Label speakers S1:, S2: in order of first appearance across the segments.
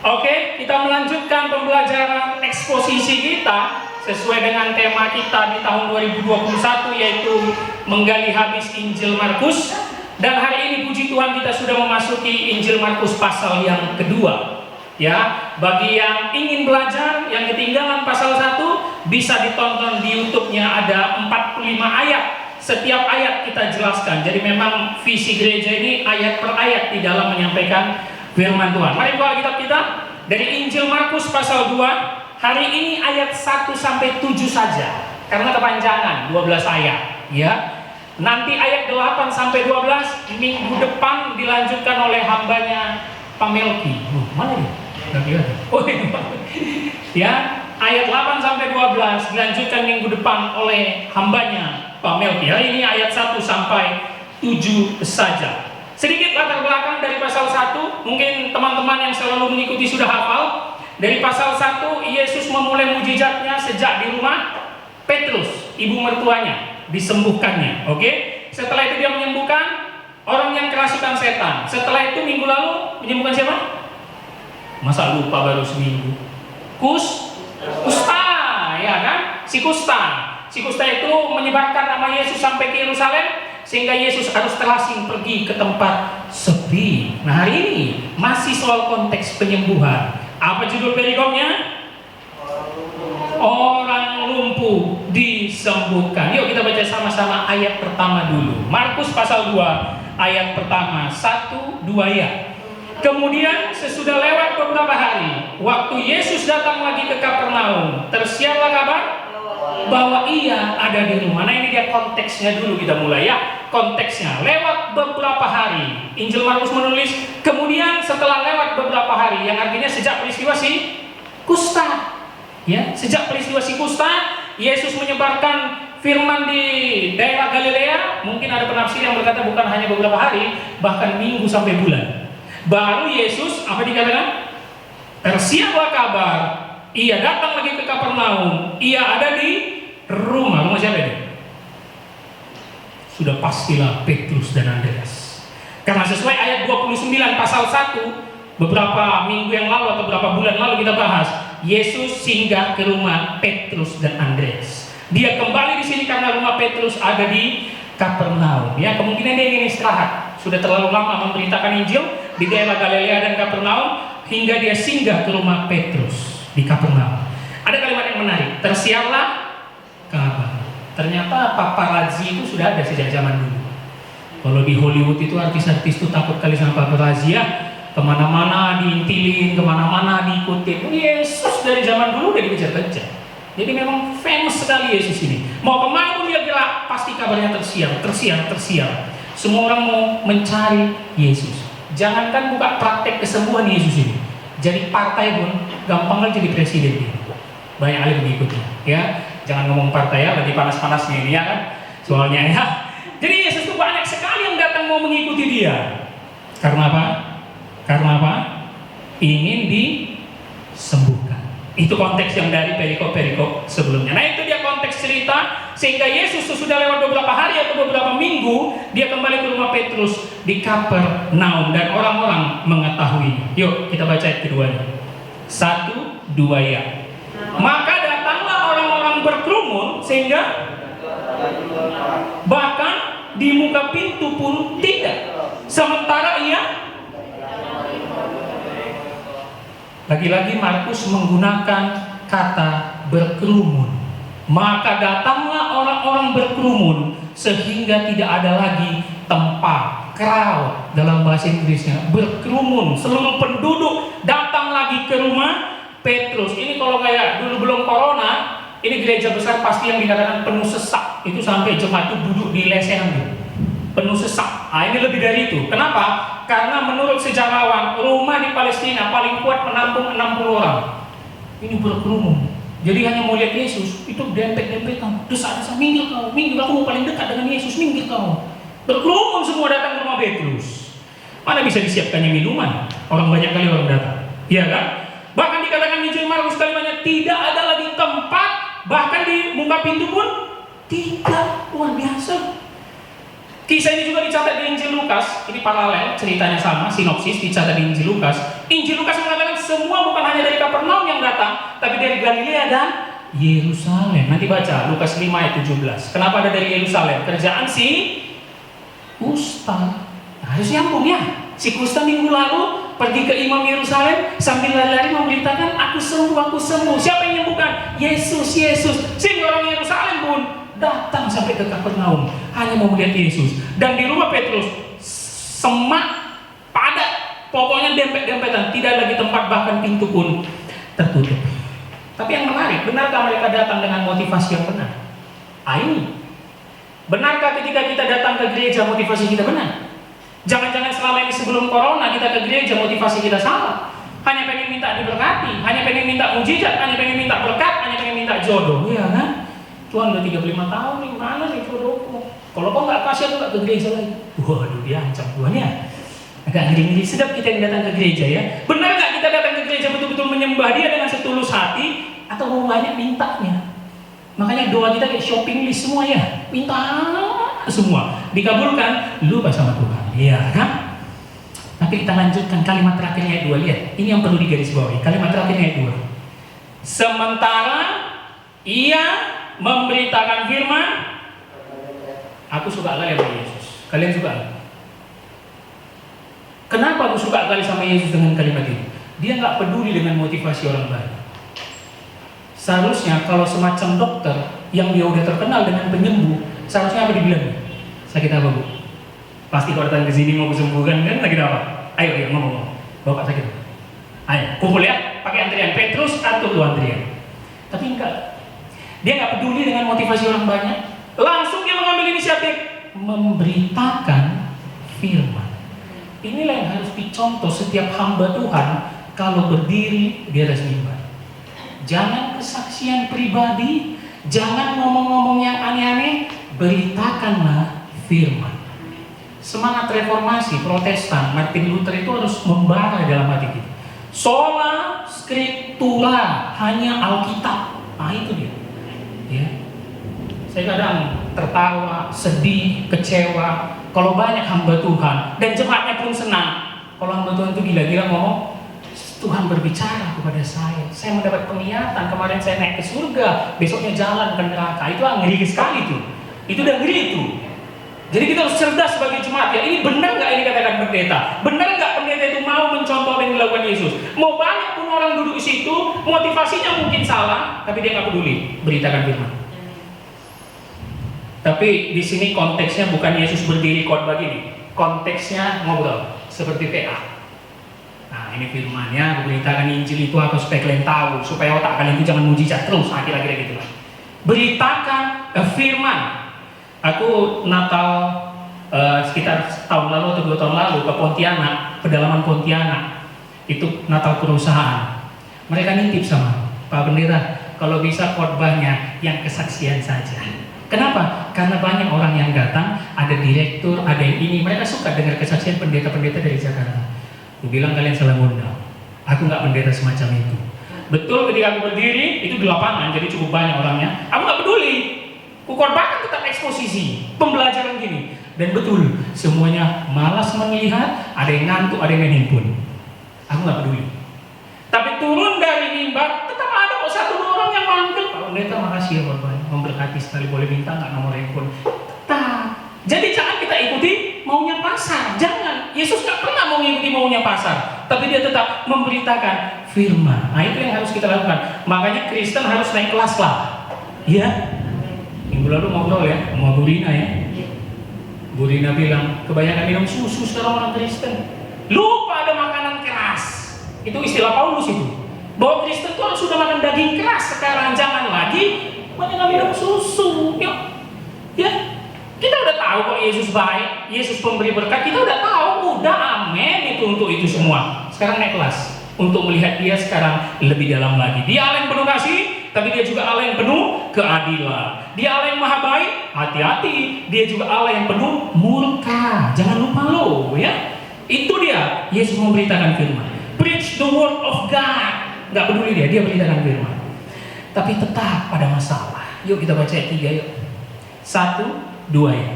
S1: Oke, kita melanjutkan pembelajaran eksposisi kita sesuai dengan tema kita di tahun 2021, yaitu menggali habis Injil Markus. Dan hari ini puji Tuhan kita sudah memasuki Injil Markus pasal yang kedua. Ya, bagi yang ingin belajar, yang ketinggalan pasal 1, bisa ditonton di YouTube-nya, ada 45 ayat. Setiap ayat kita jelaskan. Jadi memang visi gereja ini ayat per ayat di dalam menyampaikan firman Tuhan. Mari buka kitab kita dari Injil Markus pasal 2. Hari ini ayat 1 sampai 7 saja karena kepanjangan 12 ayat, ya. Nanti ayat 8 sampai 12 minggu depan dilanjutkan oleh hambanya Pak Melki. Mana dia? Oh, ya, ayat 8 sampai 12 dilanjutkan minggu depan oleh hambanya Pak Melki. Hari ini ayat 1 sampai 7 saja. Sedikit latar belakang dari pasal 1, mungkin teman-teman yang selalu mengikuti sudah hafal. Dari pasal 1, Yesus memulai mujizatnya sejak di rumah Petrus, ibu mertuanya, disembuhkannya. Oke? Setelah itu dia menyembuhkan orang yang kerasukan setan. Setelah itu minggu lalu menyembuhkan siapa? Masa lupa baru seminggu? Kusta, ya kan? Si Kusta itu menyebarkan nama Yesus sampai ke Yerusalem, sehingga Yesus harus terasing pergi ke tempat sepi. Nah, hari ini masih soal konteks penyembuhan. Apa judul perikopnya? Orang lumpuh disembuhkan. Yuk kita baca sama-sama ayat pertama dulu. Markus pasal 2 ayat pertama, 1, 2 ya. Kemudian sesudah lewat beberapa hari, waktu Yesus datang lagi ke Kapernaum, tersiarlah kabar bahwa ia ada di rumah. Nah, ini dia konteksnya dulu, kita mulai ya. Konteksnya lewat beberapa hari. Injil Markus menulis kemudian setelah lewat beberapa hari, yang artinya sejak peristiwa si kusta. Ya, sejak peristiwa si kusta, Yesus menyebarkan firman di daerah Galilea. Mungkin ada penafsir yang berkata bukan hanya beberapa hari, bahkan minggu sampai bulan. Baru Yesus apa dikatakan? Tersiarlah kabar, ia datang lagi ke Kapernaum, ia ada di rumah siapa ini? Sudah pastilah Petrus dan Andreas. Karena sesuai ayat 29 pasal 1, beberapa minggu yang lalu atau beberapa bulan lalu kita bahas, Yesus singgah ke rumah Petrus dan Andreas. Dia kembali di sini karena rumah Petrus ada di Kapernaum. Ya, kemungkinan dia ingin istirahat. Sudah terlalu lama memberitakan Injil di daerah Galilea dan Kapernaum, hingga dia singgah ke rumah Petrus di Kapernaum. Ada kalimat yang menarik, tersiarlah kabar. Ternyata paparazzi itu sudah ada sejak zaman dulu. Kalau di Hollywood itu artis-artis itu takut kali sama paparazzi ya. Kemana-mana diintilin, kemana-mana diikutin. Yesus dari zaman dulu udah dikejar-kejar. Jadi memang famous sekali Yesus ini. Mau kemana pun dia gerak, pasti kabarnya tersiar. Semua orang mau mencari Yesus. Jangankan buka praktek kesembuhan Yesus ini, jadi partai pun gampang aja jadi presiden dia. Banyak kali mengikutnya. Ya, jangan ngomong partai ya, lagi panas-panasnya ini ya kan. Soalnya ya. Jadi Yesus itu banyak sekali yang datang mau mengikuti dia. Karena apa? Ingin disembuhkan. Itu konteks yang dari perikop-perikop sebelumnya. Nah, itu dia konteks cerita. Sehingga Yesus sudah lewat beberapa hari atau beberapa minggu, dia kembali ke rumah Petrus di Kapernaum dan orang-orang mengetahui. Yuk kita baca ayat keduanya. 1, 2 ya. Maka datanglah orang-orang berkerumun sehingga bahkan di muka pintu pun tidak. Sementara ia, lagi-lagi Markus menggunakan kata berkerumun. Maka datanglah orang-orang berkerumun sehingga tidak ada lagi tempat, crowd dalam bahasa Inggrisnya, berkerumun. Seluruh penduduk datang lagi ke rumah Petrus. Ini kalau kayak dulu belum corona, ini gereja besar pasti yang dikatakan penuh sesak. Itu sampai jemaat itu duduk di lesehan gitu. Penuh sesak. Nah, ini lebih dari itu. Kenapa? Karena menurut sejarawan, rumah di Palestina paling kuat menampung 60 orang. Ini berkerumun. Jadi hanya mau lihat Yesus, itu dempet-dempetan. Desa-desa, minggir kau, aku mau paling dekat dengan Yesus, minggir kau. Berkerumun semua datang ke rumah Petrus. Mana bisa disiapkannya minuman? Orang banyak kali orang datang. Iya kan? Bahkan dikatakan Injil Markus kalimatnya tidak ada lagi tempat, bahkan di muka pintu pun tidak. Luar biasa. Kisah ini juga dicatat di Injil Lukas. Ini paralel, ceritanya sama, sinopsis dicatat di Injil Lukas. Injil Lukas mengatakan semua bukan hanya dari Kapernaum yang datang, tapi dari Galilea dan Yerusalem. Nanti baca Lukas 5 ayat 17. Kenapa ada dari Yerusalem? Kerjaan si Kusta. Harus nyambung ya. Si Kusta minggu lalu pergi ke imam Yerusalem sambil lari-lari memberitakan, aku sembuh. Siapa yang menyembuhkan? Yesus. Sehingga orang Yerusalem pun datang sampai ke Kapernaum hanya mau melihat Yesus. Dan di rumah Petrus semak padat, pokoknya dempet-dempetan, tidak lagi tempat, bahkan pintu pun tertutup. Tapi yang menarik, benarkah mereka datang dengan motivasi yang benar? Ayo, benarkah ketika kita datang ke gereja motivasi kita benar? Jangan-jangan selama ini sebelum corona kita ke gereja motivasi kita salah. Hanya pengen minta diberkati, hanya pengen minta mujizat, hanya pengen minta berkat, hanya pengen minta jodoh, ya kan? Tuhan udah 35 tahun nih, mana nih jodohku? Kalau kau nggak kasih, aku nggak ke gereja lagi. Waduh, diancam Tuhan ya. Agak ngeri-ngeri sedap kita yang datang ke gereja ya. Benar nggak kita datang ke gereja betul-betul menyembah Dia dengan setulus hati, atau mau banyak mintanya? Makanya doa kita kayak shopping list semua ya, minta semua dikabulkan, lupa sama Tuhan, iya kan? Tapi kita lanjutkan kalimat terakhirnya ayat 2, lihat, ini yang perlu digarisbawahi. Kalimat terakhirnya ayat 2. Sementara ia memberitakan firman, aku suka kali sama Yesus. Kalian suka? Kenapa aku suka kali sama Yesus dengan kalimat ini? Dia nggak peduli dengan motivasi orang lain. Seharusnya kalau semacam dokter yang dia udah terkenal dengan penyembuh, seharusnya apa dibilang? Sakit apa, Bu? Pasti kalau datang ke sini mau kesembuhan kan, sakit apa? Ayo ngomong. Bapak sakit apa? Ayo kumpul ya, pakai antrian. Petrus atur lu antrian. Tapi enggak. Dia nggak peduli dengan motivasi orang banyak. Langsung dia mengambil inisiatif memberitakan firman. Inilah yang harus dicontoh setiap hamba Tuhan kalau berdiri di atas mimbar. Jangan kesaksian pribadi, jangan ngomong-ngomong yang aneh-aneh, beritakanlah firman. Semangat reformasi Protestan, Martin Luther itu harus membara dalam hati kita. Sola scriptura, hanya Alkitab. Nah itu dia. Ya. Saya kadang tertawa, sedih, kecewa kalau banyak hamba Tuhan dan jemaatnya pun senang. Kalau hamba Tuhan itu gila-gila ngomong, Tuhan berbicara kepada saya mendapat penglihatan, kemarin saya naik ke surga, besoknya jalan ke neraka. Itu ngeri sekali tuh. Itu udah ngeri itu. Jadi kita harus cerdas sebagai jemaat ya. Ini benar nggak ini katakan pendeta? Benar nggak pendeta itu mau mencontoh apa yang dilakukan Yesus? Mau banyak pun orang duduk di situ, motivasinya mungkin salah, tapi dia nggak peduli, beritakan firman. Tapi di sini konteksnya bukan Yesus berdiri khotbah gini. Konteksnya ngobrol seperti PA. Nah ini firmannya, beritakan Injil itu apa supaya kalian tahu, supaya otak kalian itu jangan mujizat terus, akhir-akhirnya gitu lah. Beritakan firman. Aku Natal sekitar tahun lalu atau 2 tahun lalu ke Pontianak, pedalaman Pontianak. Itu Natal perusahaan. Mereka nitip sama Pak Pendeta, kalau bisa khotbahnya yang kesaksian saja. Kenapa? Karena banyak orang yang datang, ada direktur, ada yang ini. Mereka suka dengar kesaksian pendeta-pendeta dari Jakarta. Aku bilang kalian salah ngundang. Aku nggak pendeta semacam itu. Betul ketika aku berdiri itu di lapangan, jadi cukup banyak orangnya. Aku nggak peduli. Ku khotbahkan tetap eksposisi, pembelajaran gini. Dan betul, semuanya malas melihat, ada yang ngantuk, ada yang main handphone. Aku nggak peduli. Tapi turun dari mimbar, tetap ada kok 1-2 orang yang manggil. Pak Pendeta makasih ya Bapak, memberkati sekali, boleh minta nggak nomor handphone? Tetap. Jadi jangan kita ikuti maunya pasar, jangan. Yesus nggak pernah mau mengikuti maunya pasar, tapi dia tetap memberitakan firman. Nah itu yang harus kita lakukan. Makanya Kristen harus naik kelas lah. Iya. Minggu lalu ngobrol ya sama Bu Rina ya. Bu Rina bilang kebanyakan minum susu sekarang orang Kristen. Lupa ada makanan keras. Itu istilah Paulus itu. Bahwa Kristen itu sudah makan daging keras sekarang, jangan lagi banyak minum susu. Ya. Kita udah tahu kok Yesus baik, Yesus pemberi berkat, kita udah tahu, udah amin itu untuk itu semua. Sekarang naik kelas untuk melihat Dia sekarang lebih dalam lagi. Dia Allah yang penuh kasih, tapi Dia juga Allah yang penuh keadilan. Dia Allah yang maha baik, hati-hati. Dia juga Allah yang penuh murka. Jangan lupa lo ya. Itu dia, Yesus memberitakan firman. Preach the word of God. Gak peduli dia beritakan firman. Tapi tetap ada masalah. Yuk kita baca ayat 3 yuk. 1, 2 ya.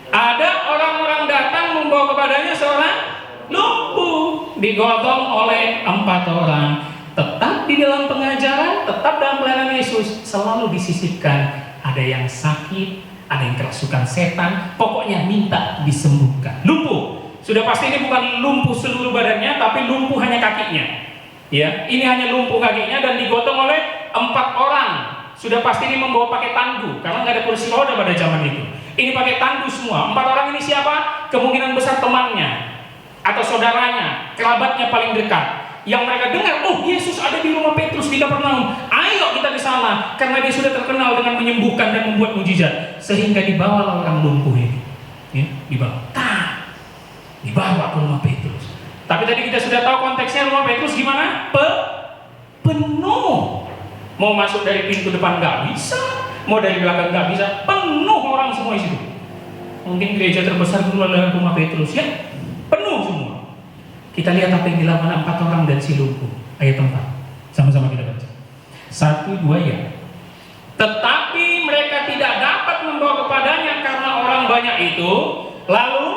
S1: Ada membawa kepadanya seorang lumpuh, digotong oleh 4 orang. Tetap di dalam pengajaran, tetap dalam pelayanan Yesus, selalu disisipkan ada yang sakit, ada yang kerasukan setan, pokoknya minta disembuhkan. Lumpuh, sudah pasti ini bukan lumpuh seluruh badannya, tapi lumpuh hanya kakinya. Ya, ini hanya lumpuh kakinya dan digotong oleh 4 orang. Sudah pasti ini membawa pakai tandu, karena nggak ada kursi roda pada zaman itu. Ini pakai tandu semua. 4 orang ini siapa? Kemungkinan besar temannya atau saudaranya, kerabatnya paling dekat. Yang mereka dengar, oh Yesus ada di rumah Petrus di Kapernaum, ayo kita ke sana, karena dia sudah terkenal dengan menyembuhkan dan membuat mujizat. Sehingga dibawa orang lumpuh ini, ya, dibawa ke rumah Petrus. Tapi tadi kita sudah tahu konteksnya rumah Petrus gimana? Penuh. Mau masuk dari pintu depan nggak bisa, mau dari belakang nggak bisa, penuh orang semua di situ. Mungkin gereja terbesar dulu adalah rumah Petrus, ya, penuh semua. Kita lihat apa yang dilakukan 4 orang dan si lumpuh. Ayat 4, sama-sama kita baca. 1, 2 ya. Tetapi mereka tidak dapat membawa kepadanya karena orang banyak itu. Lalu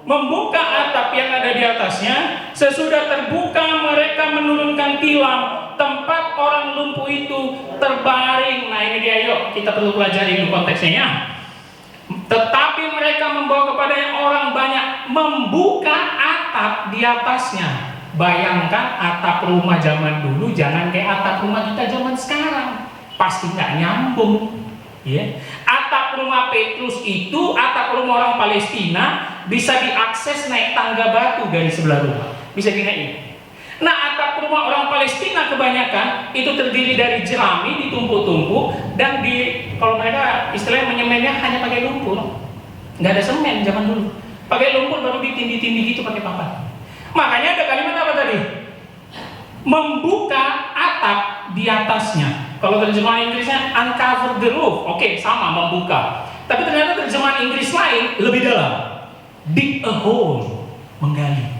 S1: membuka atap yang ada di atasnya. Sesudah terbuka, mereka menurunkan tilam tempat orang lumpuh itu terbaring. Nah ini dia, yuk kita perlu pelajari dulu konteksnya ya. Tetapi mereka membawa kepadanya orang banyak, membuka atap di atasnya. Bayangkan atap rumah zaman dulu, jangan kayak atap rumah kita zaman sekarang, pasti nggak nyambung. Ya. Atap rumah Petrus itu, atap rumah orang Palestina, bisa diakses naik tangga batu dari sebelah rumah, bisa dinaik. Nah, atap rumah orang Palestina kebanyakan itu terdiri dari jerami ditumpuk-tumpuk, dan kalau mereka istilahnya menyemennya hanya pakai lumpur, nggak ada semen zaman dulu, pakai lumpur baru ditindih-tindih gitu pakai papan. Makanya ada kalimat apa tadi? Membuka atap di atasnya. Kalau terjemahan Inggrisnya uncover the roof, oke, sama, membuka. Tapi ternyata terjemahan Inggris lain lebih dalam, dig a hole, menggali.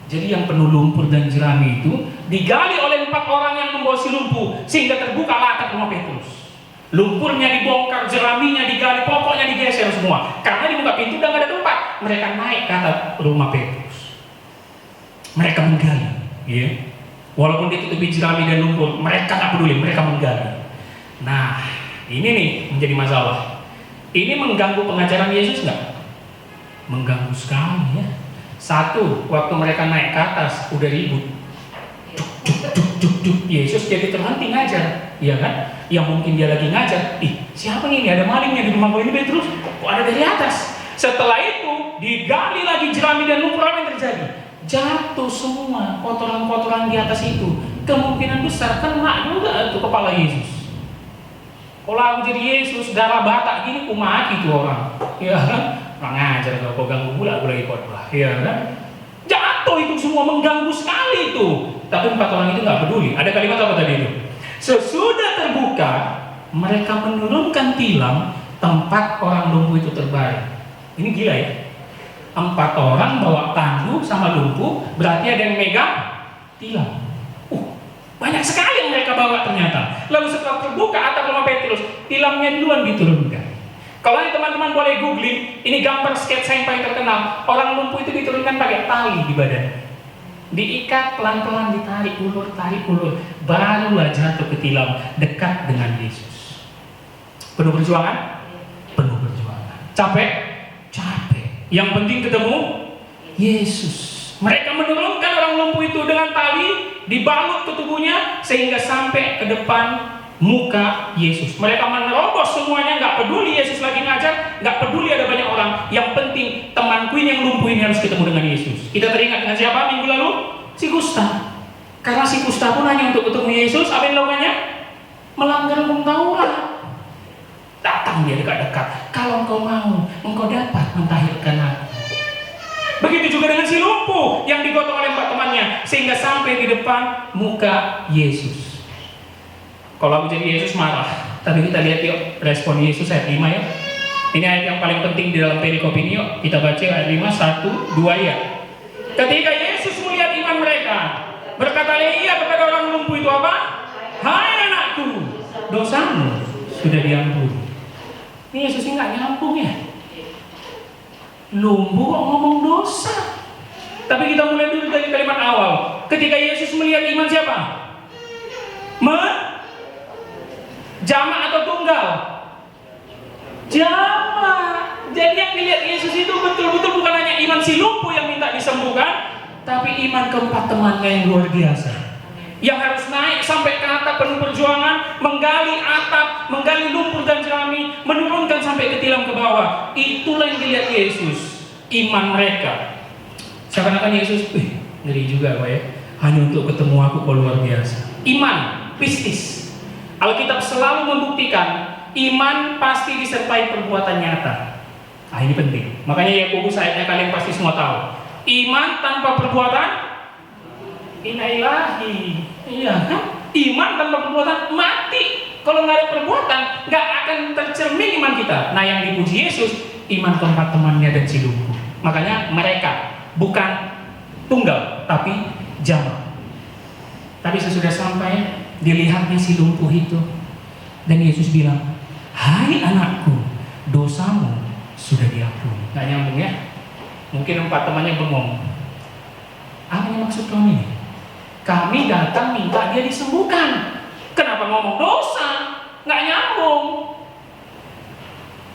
S1: Jadi yang penuh lumpur dan jerami itu digali oleh 4 orang yang membawa si lumpuh, sehingga terbukalah atap rumah Petrus. Lumpurnya dibongkar, jeraminya digali, pokoknya digeser semua. Karena dibuka pintu udah gak ada tempat. Mereka naik ke atap rumah Petrus. Mereka menggali, ya. Walaupun ditutupi jerami dan lumpur, mereka gak peduli, mereka menggali. Nah, ini nih menjadi masalah. Ini mengganggu pengajaran Yesus nggak? Mengganggu sekali ya. Satu, waktu mereka naik ke atas udah ribut, Yesus jadi terhenti ngajar, iya kan? Yang mungkin dia lagi ngajar, siapa ini? Ada malingnya di rumah gue ini, Petrus. Kok ada dari atas? Setelah itu digali lagi jerami dan lumpur, apa yang terjadi? Jatuh semua kotoran-kotoran di atas itu. Kemungkinan besar kena juga tuh kepala Yesus. Kalau aku jadi Yesus, darah batak gini, kumaki tuh orang, iya kan? Nggak ngajar, kalau kau ganggu pula aku lagi khotbah, ya kan? Jatuh itu semua, mengganggu sekali itu. Tapi 4 orang itu nggak peduli. Ada kalimat apa tadi itu? Sesudah terbuka, mereka menurunkan tilam tempat orang lumpuh itu terbaring. Ini gila ya. 4 orang bawa tandu sama lumpuh, berarti ada yang megang tilam. Banyak sekali yang mereka bawa ternyata. Lalu setelah terbuka atap rumah Petrus, tilamnya duluan diturunkan. Kalau teman-teman boleh googling, ini gambar sketsa yang paling terkenal. Orang lumpuh itu diturunkan pakai tali di badan, diikat pelan-pelan, ditarik ulur, barulah jatuh ke tilam dekat dengan Yesus. Penuh perjuangan? Penuh perjuangan. Capek? Capek. Yang penting ketemu Yesus. Mereka menurunkan orang lumpuh itu dengan tali, dibalut ke tubuhnya sehingga sampai ke depan muka Yesus. Mereka menerobos semuanya, nggak peduli Yesus lagi ngajar, nggak peduli ada banyak orang. Yang penting temanku ini yang lumpuh ini harus ketemu dengan Yesus. Kita teringat dengan siapa minggu lalu? Si Kusta. Karena si Kusta pun hanya untuk ketemu Yesus, apa yang dilakukannya? Melanggar hukum Taurat. Datang dia dekat-dekat. Kalau engkau mau, engkau dapat mentahirkan aku. Begitu juga dengan si lumpuh yang digotong oleh 4 temannya sehingga sampai di depan muka Yesus. Kalau aku jadi Yesus marah. Tapi kita lihat yuk respon Yesus ayat 5 ya. Ini ayat yang paling penting di dalam perikop ini, yuk kita baca ayat 5, 1, 2 ya. Ketika Yesus melihat iman mereka, berkatalah ia kepada orang lumpuh itu apa? Hai anakku, dosamu sudah diampuni. Ini Yesus ini nggak nyambung ya. lumpuh kok ngomong dosa. Tapi kita mulai dulu dari kalimat awal. Ketika Yesus melihat iman siapa? Jamak atau tunggal? Jamak. Jadi yang dilihat Yesus itu betul-betul bukan hanya iman si lumpuh yang minta disembuhkan, tapi iman keempat temannya yang luar biasa, yang harus naik sampai ke atap penuh perjuangan, menggali atap, menggali lumpur dan jerami, menurunkan sampai ke tilam ke bawah. Itulah yang dilihat Yesus, iman mereka. Seakan-akan Yesus, ngeri juga Pak ya, hanya untuk ketemu aku kok luar biasa. Iman, pistis. Alkitab selalu membuktikan iman pasti disertai perbuatan nyata. Nah ini penting. Makanya Yakobus ayatnya kalian pasti semua tahu. Iman tanpa perbuatan inailahi. Iya kan? Iman tanpa perbuatan mati. Kalau nggak ada perbuatan, nggak akan tercermin iman kita. Nah yang dipuji Yesus, iman keempat temannya dan si lumpuh. Makanya mereka bukan tunggal, tapi jamak. Tapi sesudah sampai, dilihatnya si lumpuh itu, dan Yesus bilang, hai anakku, dosamu sudah diampuni. Nggak nyambung ya? Mungkin empat temannya bengong. Apa yang maksud kamu ini? Kami datang minta dia disembuhkan. Kenapa ngomong dosa? Nggak nyambung.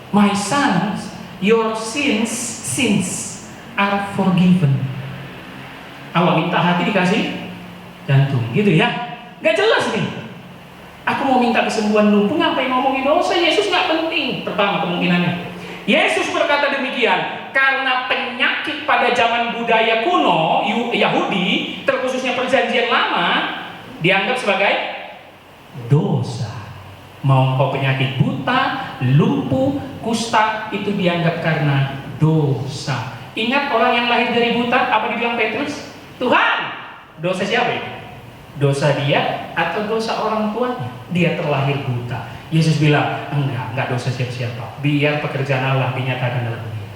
S1: My sons, your sins are forgiven. Awak minta hati dikasih jantung, gitu ya? Nggak jelas nih. Aku mau minta kesembuhan lumpuh, ngapain ngomongin dosa? Yesus nggak penting. Pertama kemungkinannya, Yesus berkata demikian karena penyakit pada zaman budaya kuno Yahudi, terkhususnya perjanjian lama, dianggap sebagai dosa. Mau kau penyakit buta, lumpuh, kusta, itu dianggap karena dosa. Ingat orang yang lahir dari buta, apa dibilang Petrus? Tuhan, dosa siapa ini? Dosa dia atau dosa orang tuanya? Dia terlahir buta. Yesus bilang, enggak dosa siapa-siapa. Biar pekerjaan Allah dinyatakan dalam dia.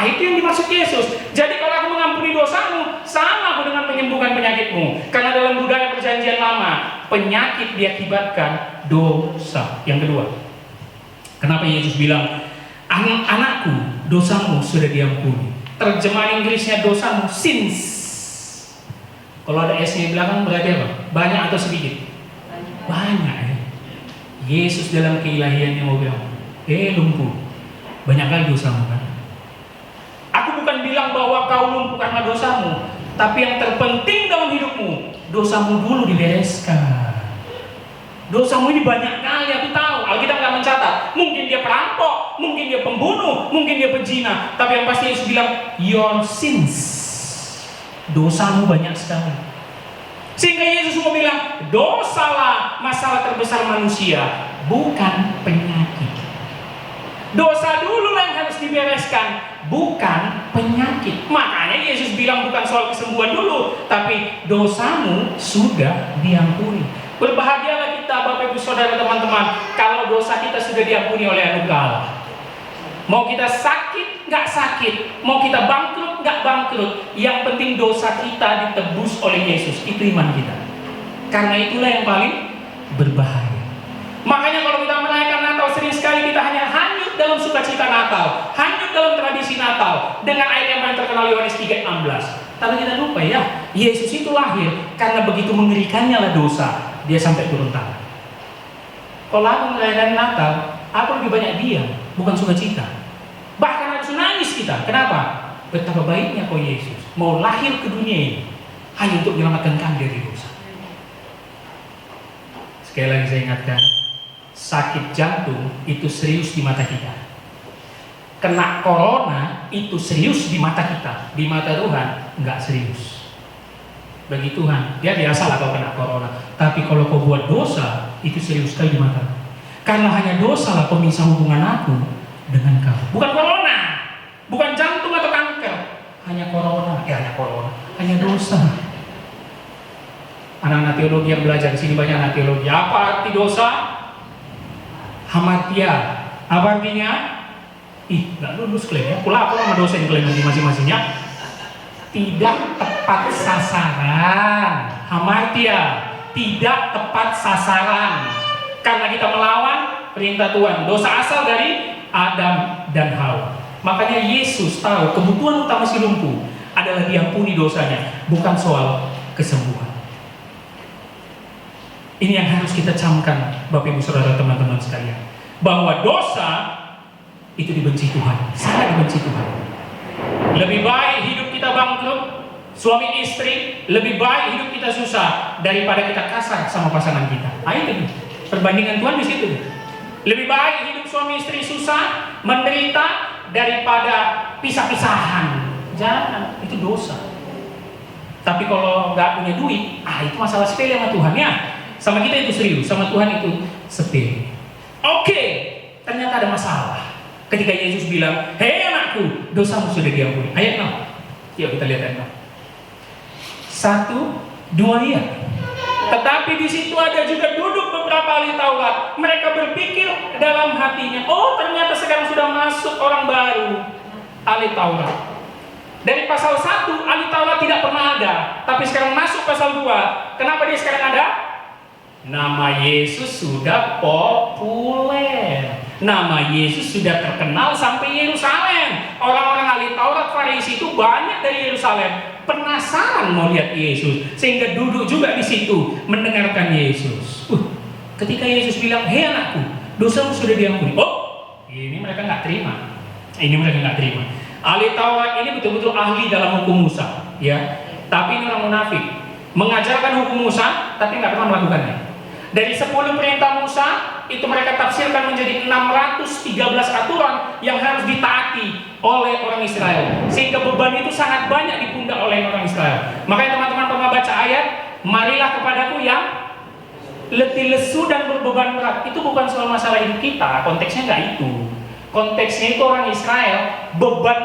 S1: Itu yang dimaksud Yesus. Jadi kalau aku mengampuni dosamu, sama aku dengan menyembuhkan penyakitmu. Karena dalam budaya perjanjian lama, penyakit diakibatkan dosa. Yang kedua, kenapa Yesus bilang, anakku, dosamu sudah diampuni. Terjemahan Inggrisnya dosamu, sins. Kalau ada S-nya di belakang berarti apa? Banyak atau sedikit? Banyak ya. Yesus dalam keilahiannya mau bilang, lumpuh, banyak kali dosamu kan? Aku bukan bilang bahwa kau lumpuh karena dosamu, tapi yang terpenting dalam hidupmu, dosamu dulu dibereskan. Dosamu ini banyak kali, aku tahu. Alkitab nggak mencatat. Mungkin dia perampok, mungkin dia pembunuh, mungkin dia pezina, tapi yang pasti Yesus bilang, your sins. Dosamu banyak sekali. Sehingga Yesus mau bilang, dosalah masalah terbesar manusia, bukan penyakit. Dosa dulu yang harus dibereskan, bukan penyakit. Makanya Yesus bilang bukan soal kesembuhan dulu, tapi dosamu sudah diampuni. Berbahagialah kita Bapak Ibu Saudara teman-teman, kalau dosa kita sudah diampuni oleh anugerah Allah. Mau kita sakit, nggak sakit. Mau kita bangkrut, nggak bangkrut. Yang penting dosa kita ditebus oleh Yesus. Itu iman kita. Karena itulah yang paling berbahaya. Makanya kalau kita merayakan Natal, sering sekali kita hanya hanyut dalam sukacita Natal, hanyut dalam tradisi Natal, dengan ayat yang paling terkenal Yohanes 3:16. Tapi kita lupa ya, Yesus itu lahir karena begitu mengerikannya lah dosa, dia sampai turun tangan. Kalau aku merayakan Natal, aku lebih banyak diam, bukan sukacita. Bahkan harus nangis kita. Kenapa? Betapa baiknya kau Yesus mau lahir ke dunia ini hanya untuk menyelamatkan kami dari dosa. Sekali lagi saya ingatkan, sakit jantung itu serius di mata kita. Kena corona itu serius di mata kita. Di mata Tuhan enggak serius. Bagi Tuhan, dia biasalah kau kena corona. Tapi kalau kau buat dosa, itu serius sekali di mata. Karena hanya dosa lah pemisah hubungan aku dengan kau. Bukan corona, bukan jantung atau kanker, hanya corona. Hanya dosa. Anak-anak teologi yang belajar di sini banyak anak teologi. Apa arti dosa? Hamartia. Apa artinya? Nggak lulus klaimnya. Pula aku sama dosen klaim masing-masingnya. Tidak tepat sasaran. Hamartia. Tidak tepat sasaran. Karena kita melawan perintah Tuhan. Dosa asal dari Adam dan Hawa. Makanya Yesus tahu kebutuhan utama si lumpuh adalah diampuni dosanya, bukan soal kesembuhan. Ini yang harus kita camkan, Bapak Ibu Saudara teman-teman sekalian, bahwa dosa itu dibenci Tuhan, sangat dibenci Tuhan. Lebih baik hidup kita bangkrut, suami istri, lebih baik hidup kita susah daripada kita kasar sama pasangan kita. Itu perbandingan Tuhan di situ. Lebih baik hidup suami istri susah, menderita, daripada pisah-pisahan. Jangan, itu dosa. Tapi kalau nggak punya duit, itu masalah sepele sama Tuhan ya. Sama kita itu serius, sama Tuhan itu sepele. Oke, ternyata ada masalah. Ketika Yesus bilang, hei anakku, dosamu sudah diampuni. Ayat 6. Yuk kita lihat ayat 6. 1, 2 ya. Tetapi di situ ada juga duduk beberapa ahli Taurat. Mereka berpikir dalam hatinya, oh ternyata sekarang sudah masuk orang baru, ahli Taurat. Dari pasal 1, ahli Taurat tidak pernah ada, tapi sekarang masuk pasal 2. Kenapa dia sekarang ada? Nama Yesus sudah populer. Nama Yesus sudah terkenal sampai Yerusalem. Orang-orang ahli Taurat Farisi itu banyak dari Yerusalem, penasaran mau lihat Yesus, sehingga duduk juga di situ mendengarkan Yesus. Ketika Yesus bilang, hei anakku, dosamu sudah diampuni. Oh, ini mereka nggak terima. Ahli Taurat ini betul-betul ahli dalam hukum Musa, ya. Tapi ini orang munafik, mengajarkan hukum Musa, tapi nggak pernah melakukannya. Dari 10 perintah Musa, itu mereka tafsirkan menjadi 613 aturan yang harus ditaati oleh orang Israel. Sehingga beban itu sangat banyak di pundak oleh orang Israel. Makanya teman-teman pernah baca ayat, marilah kepadaku yang letih lesu dan berbeban berat. Itu bukan soal masalah hidup kita, konteksnya nggak itu. Konteksnya itu orang Israel, beban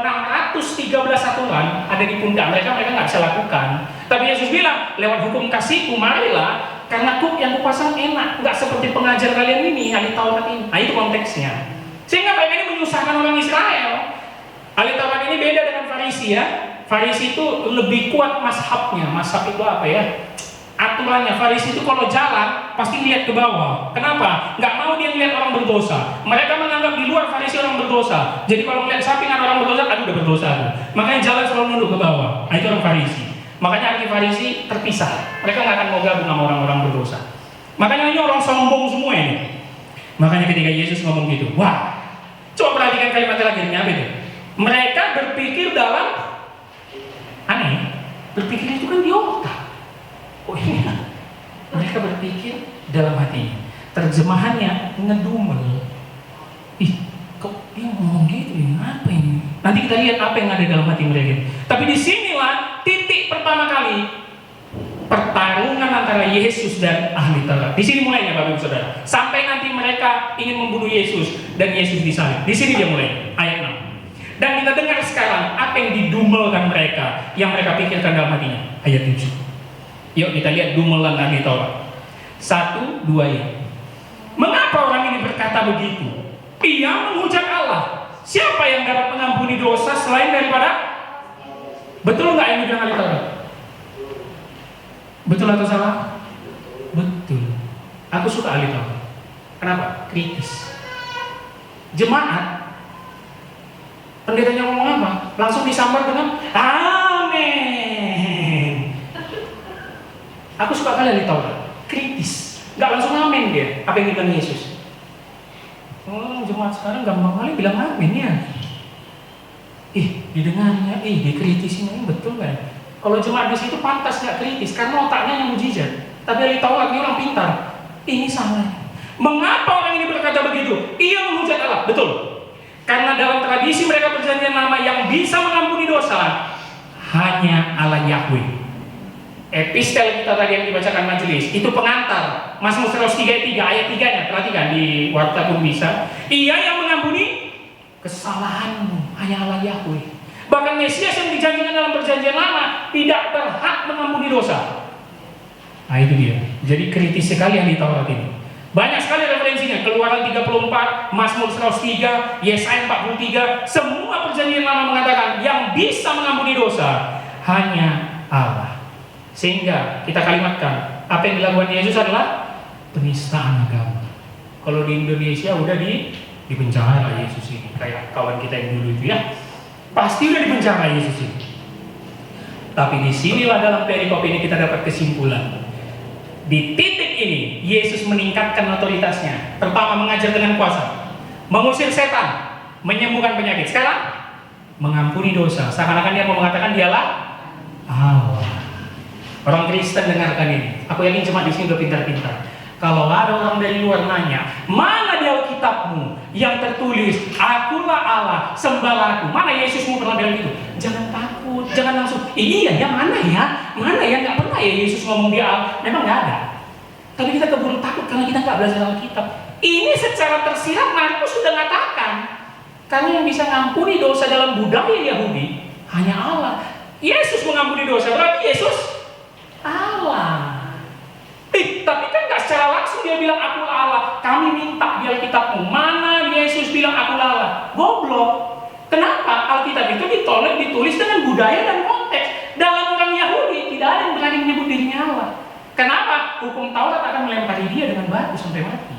S1: 613 aturan ada di pundak mereka nggak bisa lakukan. Tapi Yesus bilang, lewat hukum kasihku marilah, karena kuk yang kupasang enak, nggak seperti pengajar kalian ini, ahli Taurat ini. Itu konteksnya. Sehingga mereka ini menyusahkan orang Israel. Ahli Taurat ini beda dengan Farisi ya. Farisi itu lebih kuat mazhabnya. Mazhab itu apa ya? Aturannya. Farisi itu kalau jalan pasti lihat ke bawah. Kenapa? Nggak mau dia lihat orang berdosa. Mereka menganggap di luar Farisi orang berdosa. Jadi kalau melihat sampingan orang berdosa, aduh udah berdosa. Makanya jalan selalu nunduk ke bawah. Itu orang Farisi. Makanya ahli Farisi terpisah. Mereka nggak akan mau gabung sama orang-orang berdosa. Makanya ini orang sombong semua ini. Makanya ketika Yesus ngomong gitu, wah, coba perhatikan kalimatnya lagi, apa itu? Mereka berpikir dalam aneh. Berpikir itu kan di otak. Oh iya. Mereka berpikir dalam hati. Terjemahannya ngedumel. Kok dia ngomong gitu ya? Apa ini? Nanti kita lihat apa yang ada dalam hati mereka. Tapi disinilah titik pertama kali pertarungan antara Yesus dan ahli Taurat. Di sini mulainya Bapak Ibu Saudara. Sampai nanti mereka ingin membunuh Yesus dan Yesus disalib. Di sini dia mulai ayat 6. Dan kita dengar sekarang apa yang didumelkan mereka, yang mereka pikirkan dalam hatinya. Ayat 7. Yuk kita lihat dumelan ahli Taurat. 1, 2 ya. Mengapa orang ini berkata begitu? Ia menghujat Allah. Siapa yang dapat mengampuni dosa selain daripada? Betul nggak yang dibilang ahli Taurat? Betul atau salah? Betul. Aku suka ahli Taurat. Kenapa? Kritis. Jemaat, pendetanya ngomong apa? Langsung disambar dengan amin. Aku suka kali ahli Taurat. Kritis. Nggak langsung amin dia. Apa yang dibilang Yesus? Jemaat sekarang gampang kali bilang amin ya. Didengarnya, dikritisinya, betul kan? Kalau jemaat di situ pantas nggak kritis, karena otaknya yang mujizat. Tapi ahli Taurat ini orang pintar. Ini salah. Mengapa orang ini berkata begitu? Ia menghujat Allah, betul. Karena dalam tradisi mereka perjanjian lama yang bisa mengampuni dosa hanya Allah Yahweh. Epistel kita tadi yang dibacakan majelis itu pengantar. Mazmur 103 ayat 3-nya, perhatikan di warta pun bisa. Ia yang mengampuni kesalahanmu, hanya Allah Yahweh. Bahkan Mesias yang dijanjikan dalam perjanjian lama tidak berhak mengampuni dosa. Itu dia. Jadi kritis sekali ahli Taurat ini. Banyak sekali referensinya. Keluaran 34, Mazmur 103, Yesaya 43. Semua perjanjian lama mengatakan yang bisa mengampuni dosa hanya Allah. Sehingga kita kalimatkan apa yang dilakukan Yesus adalah penistaan agama. Kalau di Indonesia udah di penjara Yesus ini, kayak kawan kita yang dulu itu ya, pasti udah di penjara Yesus ini. Tapi disinilah dalam perikop ini kita dapat kesimpulan. Di titik ini Yesus meningkatkan otoritasnya. Pertama mengajar dengan kuasa, mengusir setan, menyembuhkan penyakit. Sekarang mengampuni dosa. Seakan-akan dia mau mengatakan dialah Allah. Orang Kristen dengarkan ini. Aku yakin jemaat di sini udah pintar-pintar. Kalau ada orang dari luar nanya, mana di Alkitabmu yang tertulis, Akulah Allah, sembahlah Aku. Mana Yesusmu pernah bilang gitu? Jangan takut, jangan langsung. Iya, yang mana ya? Mana ya? Nggak pernah ya Yesus ngomong dia Allah. Memang nggak ada. Tapi kita keburu takut karena kita nggak belajar Alkitab. Ini secara tersirat Markus sudah mengatakan, karena yang bisa mengampuni dosa dalam budaya Yahudi hanya Allah. Yesus mengampuni dosa, berarti Yesus Allah. Tapi kan nggak secara langsung dia bilang Aku Allah. Kami minta di Alkitabmu. Mana Yesus bilang Aku Allah? Goblok. Kenapa? Alkitab itu ditulis dengan budaya dan konteks. Dalam orang Yahudi tidak ada yang berani menyebut dirinya Allah. Kenapa? Hukum Taurat akan melempari dia dengan batu sampai mati.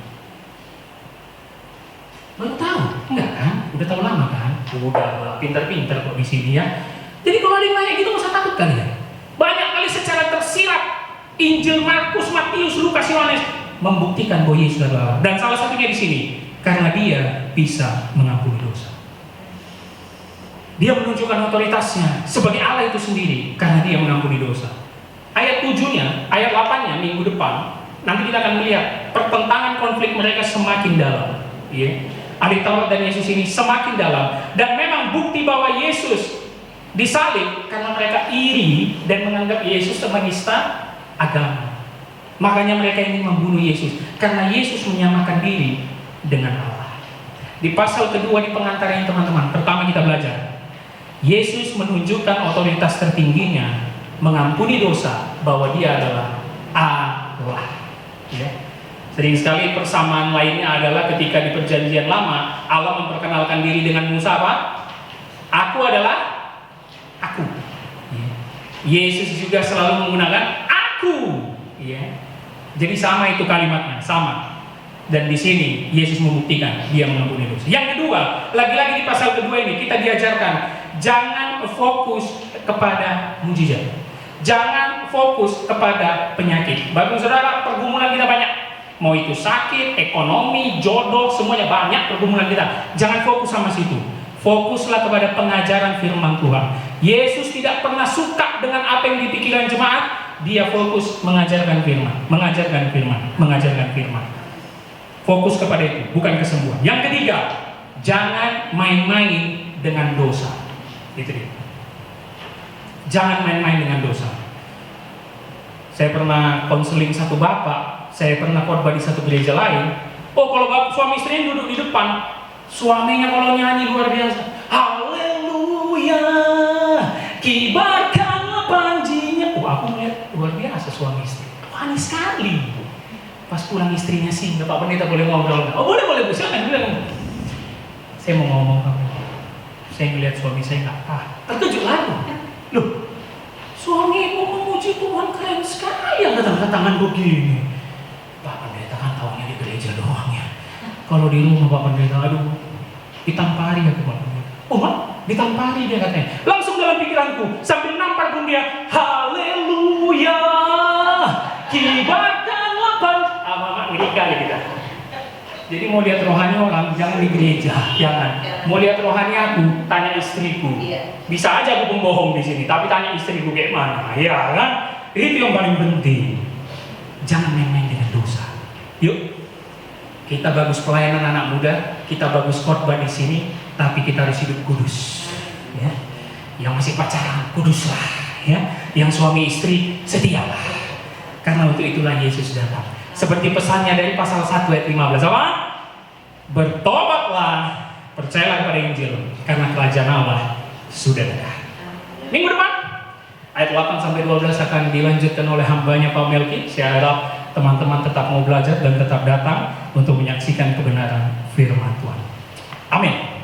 S1: Baru tahu? Enggak kan? Udah tahu lama kan? Udah pintar-pintar kok di sini ya. Jadi kalau ada yang nanya gitu nggak usah takut kalian. Banyak kali secara tersirat Injil Markus, Matius, Lukas, Yohanes membuktikan bahwa Yesus adalah Allah. Dan salah satunya di sini karena dia bisa mengampuni dosa. Dia menunjukkan otoritasnya sebagai Allah itu sendiri karena dia mengampuni dosa. Ayat 7-nya, ayat 8-nya minggu depan nanti kita akan melihat pertentangan konflik mereka semakin dalam. Ya. Ahli Taurat dan Yesus ini semakin dalam, dan memang bukti bahwa Yesus disalib karena mereka iri dan menganggap Yesus menista agama. Makanya mereka ingin membunuh Yesus karena Yesus menyamakan diri dengan Allah. Di pasal kedua di pengantarnya teman-teman, pertama kita belajar Yesus menunjukkan otoritas tertingginya mengampuni dosa, bahwa dia adalah Allah. Ya. Sering sekali persamaan lainnya adalah ketika di perjanjian lama Allah memperkenalkan diri dengan Musa apa? Aku adalah Aku. Ya. Yesus juga selalu menggunakan Aku. Ya. Jadi sama itu kalimatnya, sama. Dan di sini Yesus membuktikan dia mengampuni dosa. Yang kedua, lagi-lagi di pasal kedua ini kita diajarkan jangan fokus kepada mujizat. Jangan fokus kepada penyakit. Bagi saudara, pergumulan kita banyak. Mau itu sakit, ekonomi, jodoh, semuanya banyak pergumulan kita. Jangan fokus sama situ. Fokuslah kepada pengajaran firman Tuhan. Yesus tidak pernah suka dengan apa yang di pikiran jemaat. Dia fokus mengajarkan firman, mengajarkan firman, mengajarkan firman. Fokus kepada itu, bukan kesembuhan. Yang ketiga, jangan main-main dengan dosa. Itu dia. Jangan main-main dengan dosa. Saya pernah konseling satu bapak, saya pernah khotbah di satu gereja lain. Oh, kalau bapak suami istri duduk di depan, suaminya kalau nyanyi luar biasa. Haleluya, kibarkanlah panjinya. Oh, aku melihat luar biasa suami istri. Manis sekali. Pas pulang istrinya sih, Pak Pendeta boleh ngobrol? Oh, boleh, Bu. Silakan bilang. Saya mau ngomong apa? Saya melihat suami saya nggak terkejut lagi. Loh, suamimu memuji Tuhan keren sekali yang datang tangan begini. Pak Pendeta kan taunya di gereja doang ya. Kalau di rumah Pak Pendeta, aduh, ditampari aku Pak Pendeta. Oh, Pak, ditampari dia katanya. Langsung dalam pikiranku sambil nampar pun dia, haleluya, kibarkanlah panjinya. Ngeri kali kita. Jadi mau lihat rohani orang, jangan di gereja, jangan. Mau lihat rohani aku, tanya istriku. Bisa aja aku pembohong di sini, tapi tanya istriku kayak mana, ya kan? Itu yang paling penting. Jangan main-main dengan dosa. Yuk, kita bagus pelayanan anak muda, kita bagus khotbah di sini, tapi kita harus hidup kudus. Ya, yang masih pacaran, kuduslah. Ya, yang suami istri, setialah. Karena untuk itulah Yesus datang. Seperti pesannya dari pasal 1 ayat 15 apa? Bertobatlah, percayalah kepada Injil, karena kerajaan Allah sudah dekat. Minggu depan ayat 8 sampai 12 akan dilanjutkan oleh hambanya Pak Melki. Saya harap teman-teman tetap mau belajar dan tetap datang untuk menyaksikan kebenaran firman Tuhan. Amin.